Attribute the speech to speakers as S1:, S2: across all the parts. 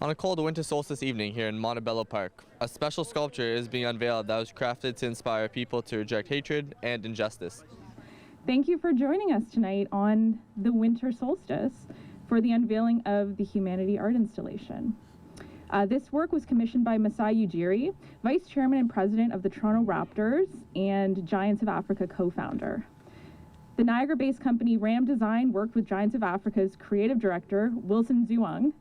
S1: On a cold winter solstice evening here in Montebello Park, a special sculpture is being unveiled that was crafted to inspire people to reject hatred and injustice.
S2: Thank you for joining us tonight on the winter solstice for the unveiling of the Humanity Art installation. This work was commissioned by Masai Ujiri, Vice Chairman and President of the Toronto Raptors and Giants of Africa co-founder. The Niagara-based company Ram Design worked with Giants of Africa's creative director, Wilson Zhuang,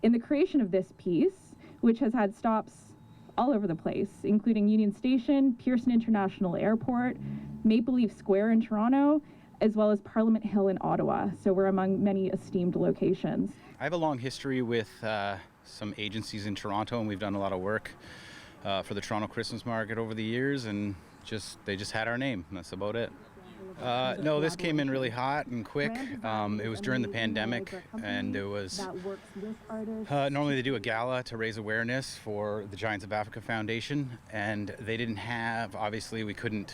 S2: in the creation of this piece, which has had stops all over the place, including Union Station, Pearson International Airport, Maple Leaf Square in Toronto, as well as Parliament Hill in Ottawa. So we're among many esteemed locations.
S3: I have a long history with some agencies in Toronto, and we've done a lot of work for the Toronto Christmas Market over the years, and they just had our name, and that's about it. No, this came in really hot and quick. It was during the pandemic, and it was normally they do a gala to raise awareness for the Giants of Africa Foundation, and they didn't have, obviously we couldn't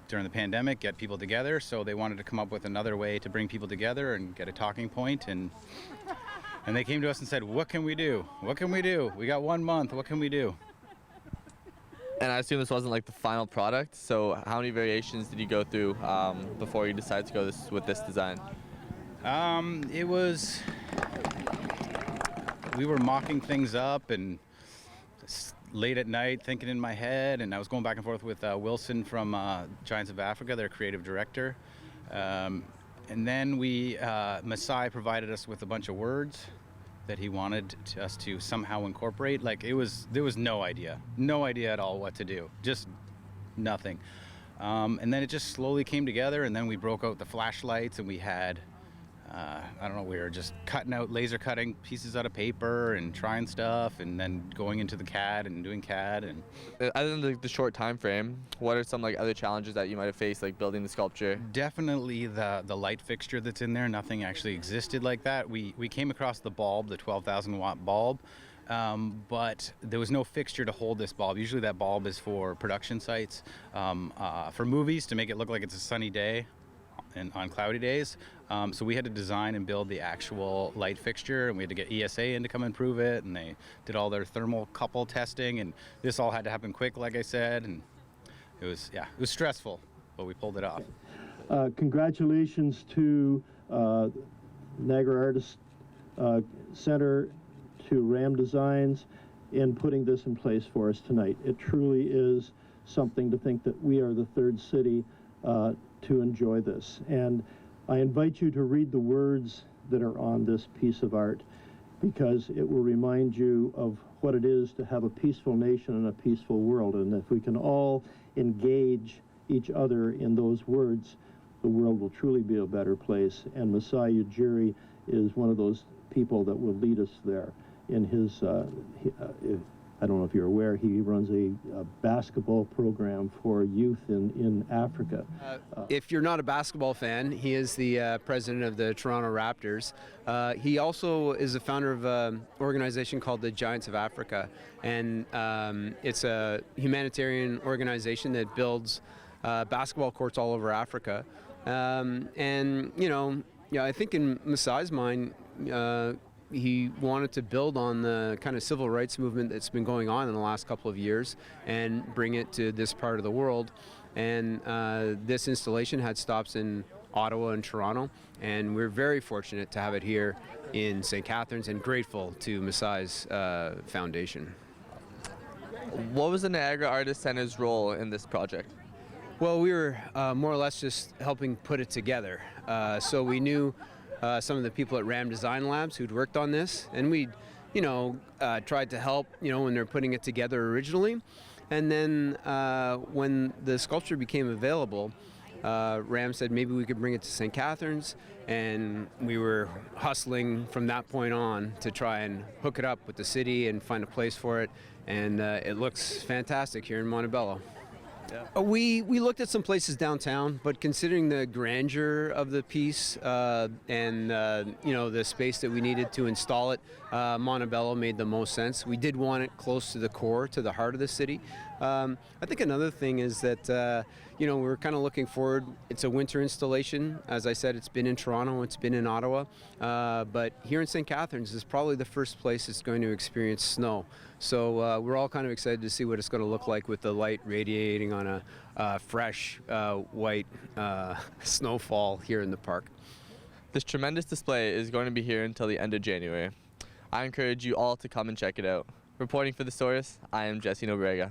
S3: during the pandemic get people together, so they wanted to come up with another way to bring people together and get a talking point, and they came to us and said, what can we do? What can we do? We got 1 month, what can we do?
S1: And I assume this wasn't like the final product, so how many variations did you go through before you decided to go with this design?
S3: We were mocking things up and late at night thinking in my head, and I was going back and forth with Wilson from Giants of Africa, their creative director. And then Masai provided us with a bunch of words that he wanted us to somehow incorporate. Like there was no idea at all what to do, just nothing. And then it just slowly came together, and then we broke out the flashlights, and we had, I don't know, we were just laser cutting pieces out of paper and trying stuff, and then going into the CAD and doing CAD. And
S1: other than the short time frame, what are some other challenges that you might have faced building the sculpture?
S3: Definitely the light fixture that's in there. Nothing actually existed like that. We came across the bulb, the 12,000 watt bulb, but there was no fixture to hold this bulb. Usually that bulb is for production sites, for movies, to make it look like it's a sunny day and on cloudy days. So we had to design and build the actual light fixture, and we had to get ESA in to come and prove it, and they did all their thermal couple testing, and this all had to happen quick, like I said, and it was stressful, but we pulled it off.
S4: Congratulations to Niagara Artists Center, to Ram Designs, in putting this in place for us tonight. It truly is something to think that we are the third city to enjoy this. And I invite you to read the words that are on this piece of art, because it will remind you of what it is to have a peaceful nation and a peaceful world. And if we can all engage each other in those words, the world will truly be a better place. And Masai Ujiri is one of those people that will lead us there. In his, I don't know if you're aware, he runs a basketball program for youth in Africa.
S5: If you're not a basketball fan, he is the president of the Toronto Raptors. He also is the founder of an organization called the Giants of Africa, and it's a humanitarian organization that builds basketball courts all over Africa. And I think in Masai's mind, he wanted to build on the kind of civil rights movement that's been going on in the last couple of years and bring it to this part of the world. And this installation had stops in Ottawa and Toronto, and we're very fortunate to have it here in St. Catharines, and grateful to Masai's foundation.
S1: What was the Niagara Artists Center's role in this project?
S5: Well, we were more or less just helping put it together. So we knew some of the people at Ram Design Labs who'd worked on this, and we'd, tried to help, when they're putting it together originally. And then when the sculpture became available, Ram said maybe we could bring it to St. Catharines, and we were hustling from that point on to try and hook it up with the city and find a place for it, and it looks fantastic here in Montebello. Yeah. We looked at some places downtown, but considering the grandeur of the piece and the space that we needed to install it, Montebello made the most sense. We did want it close to the core, to the heart of the city, I think another thing is that we're kind of looking forward. It's a winter installation. As I said, it's been in Toronto, it's been in Ottawa, but here in St. Catharines is probably the first place it's going to experience snow. So we're all kind of excited to see what it's going to look like with the light radiating on a fresh white snowfall here in the park.
S1: This tremendous display is going to be here until the end of January. I encourage you all to come and check it out. Reporting for the Saurus, I am Jesse Nobrega.